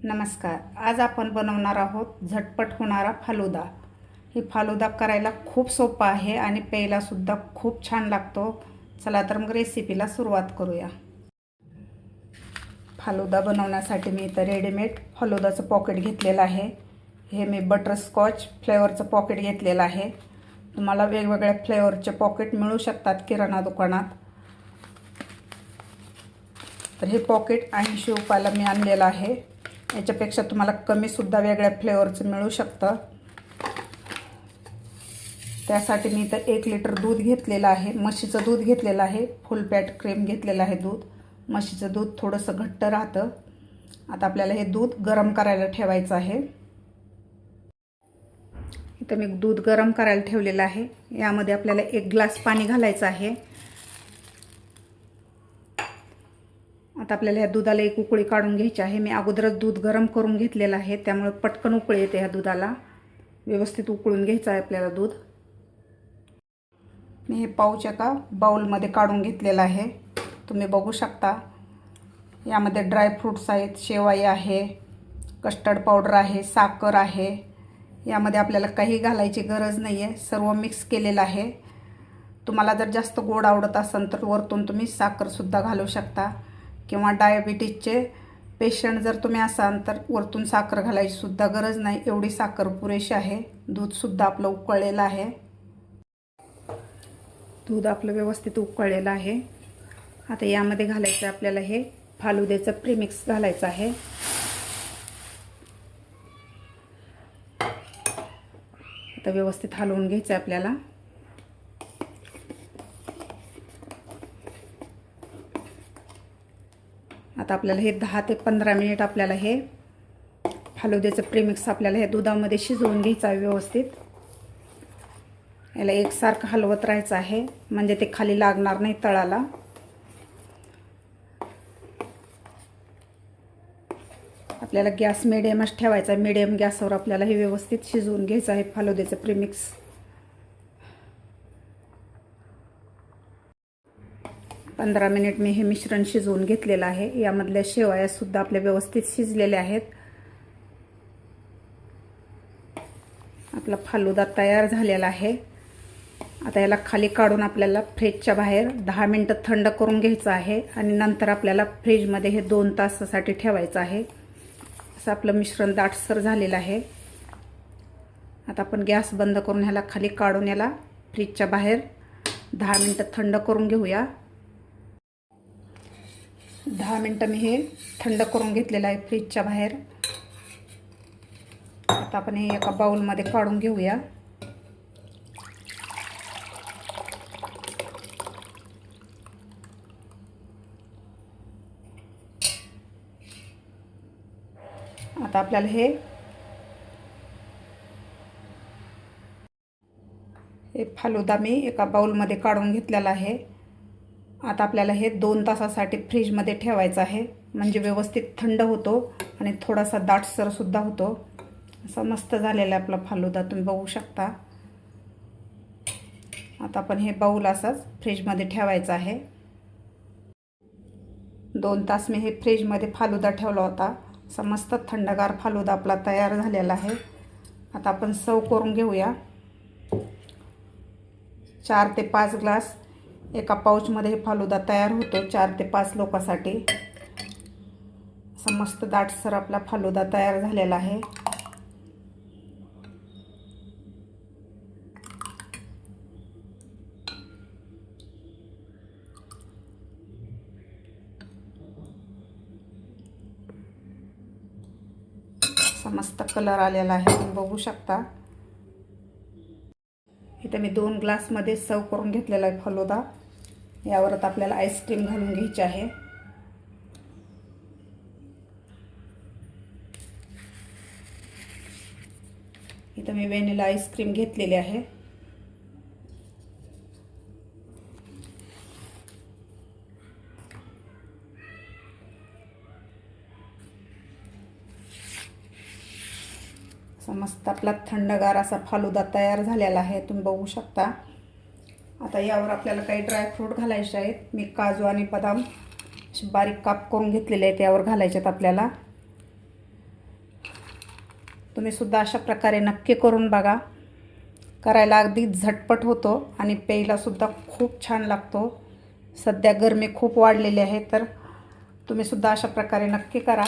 नमस्कार. आज आपण बनवणार आहोत झटपट होणारा फालुदा. ही फालुदा करायला खूप सोपा आहे आणि प्यायला सुद्धा खूप छान लागतो. चला तर मग रेसिपीला सुरुवात करूया. फालुदा बनवण्यासाठी मी इथं रेडीमेड फालुदाचं पॉकेट घेतलेलं आहे. हे मी बटरस्कॉच फ्लेवरचं पॉकेट घेतलेलं आहे. तुम्हाला वेगवेगळ्या फ्लेवरचे पॉकेट मिळू शकतात किराणा दुकानात. तर हे पॉकेट 80 रुपयाला मी आणलेलं आहे. याच्यापेक्षा तुम्हाला कमीसुद्धा वेगळ्या फ्लेवरचं मिळू शकतं. त्यासाठी मी इथं 1 लिटर दूध घेतलेलं आहे. म्हशीचं दूध घेतलेलं आहे. फुल फॅट क्रीम घेतलेलं आहे दूध. म्हशीचं दूध थोडंसं घट्ट राहतं. आता आपल्याला हे दूध गरम करायला ठेवायचं आहे. इथं मी दूध गरम करायला ठेवलेलं आहे. यामध्ये आपल्याला 1 ग्लास पाणी घालायचं आहे. आता आपल्याला ह्या दुधाला एक उकळी काढून घ्यायची आहे. मी अगोदरच दूध गरम करून घेतलेलं आहे, त्यामुळे पटकन उकळी येते. ह्या दुधाला व्यवस्थित उकळून घ्यायचं आहे आपल्याला दूध. मी हे पाऊच एका बाउलमध्ये काढून घेतलेलं आहे. तुम्ही बघू शकता. यामध्ये ड्रायफ्रूट्स आहेत, शेवाई आहे, कस्टर्ड पावडर आहे, साखर आहे. यामध्ये आपल्याला काही घालायची गरज नाही आहे, सर्व मिक्स केलेलं आहे. तुम्हाला जर जास्त गोड आवडत असेल तर वरतून तुम्ही साखरसुद्धा घालू शकता, किंवा डायबिटीजचे पेशंट जर तुम्ही असाल तर वरतून साखर घालायची सुद्धा गरज नाही. एवढी साखर पुरेशी आहे. दूधसुद्धा आपलं उकळलेलं आहे. दूध आपलं व्यवस्थित उकळलेलं आहे. आता यामध्ये घालायचं आपल्याला हे फालुद्याचं प्रीमिक्स घालायचं आहे. आता व्यवस्थित हलवून घ्यायचं आपल्याला. आता आपल्याला हे 10 ते 15 मिनिट आपल्याला हे फालुद्याचं प्रीमिक्स आपल्याला हे दुधामध्ये शिजवून घ्यायचं आहे व्यवस्थित. याला एकसारखं हलवत राहायचं आहे, म्हणजे ते खाली लागणार नाही तळाला. आपल्याला गॅस मिडियमच ठेवायचा आहे. मिडियम गॅसवर आपल्याला हे व्यवस्थित शिजवून घ्यायचं आहे फालुद्याचं प्रीमिक्स. 15 मिनिट मी हे मिश्रण शिजवून घेतलेलं आहे. यामधल्या शेवया सुद्धा आपल्या व्यवस्थित शिजलेल्या आहेत. आपला फालुदा तयार झालेला आहे. आता याला खाली काढून आपल्याला फ्रीजच्या बाहेर 10 मिनिटं थंड करून घ्यायचं आहे आणि नंतर आपल्याला फ्रीजमध्ये हे 2 तासासाठी ठेवायचं आहे. असं आपलं मिश्रण दाटसर झालेलं आहे. आता आपण गॅस बंद करून ह्याला खाली काढून याला फ्रीजच्या बाहेर 10 मिनिटं थंड करून घेऊया. 10 मिनिटं मी हे थंड करून घेतलेलं आहे फ्रीजच्या बाहेर. आता आपण हे एका बाउलमध्ये काढून घेऊया. आता आपल्याला हे फालुदा मी एका बाउलमध्ये काढून घेतलेला आहे. आता आपल्याला हे 2 तासासाठी फ्रीजमध्ये ठेवायचं आहे, म्हणजे व्यवस्थित थंड होतो आणि थोडासा दाटसरसुद्धा होतो. असा मस्त झालेला आहे आपला फालुदा, तुम्ही बघू शकता. आता आपण हे बाउल असंच फ्रीजमध्ये ठेवायचं आहे. 2 तास मी हे फ्रीजमध्ये फालुदा ठेवला होता. असा मस्त थंडगार फालुदा आपला तयार झालेला आहे. आता आपण सर्व करून घेऊया. 4 ते 5 ग्लास एका पाऊचमध्ये हे फालुदा तयार होतो 4 ते 5 लोकांसाठी. असा मस्त दाटसर आपला फालुदा तयार झालेला आहे. असा मस्त कलर आलेला आहे, तुम्ही बघू शकता. इथं मी 2 ग्लासमध्ये सर्व करून घेतलेला आहे फालुदा. यावरच आपल्याला आईस्क्रीम घालून घ्यायची आहे. इथं मी व्हॅनिला आईस्क्रीम घेतलेली आहे. मस्त आपला थंडगार असा फालुदा तयार झालेला आहे, तुम्ही बघू शकता. आता यावर आपल्याला काही ड्रायफ्रूट घालायचे आहेत. मी काजू आणि बदाम बारीक काप करून घेतलेले आहेत, यावर घालायचे आहेत आपल्याला. तुम्हीसुद्धा अशा प्रकारे नक्की करून बघा. करायला अगदी झटपट होतो आणि प्यायलासुद्धा खूप छान लागतो. सध्या गरमी खूप वाढलेली आहे, तर तुम्हीसुद्धा अशा प्रकारे नक्की करा.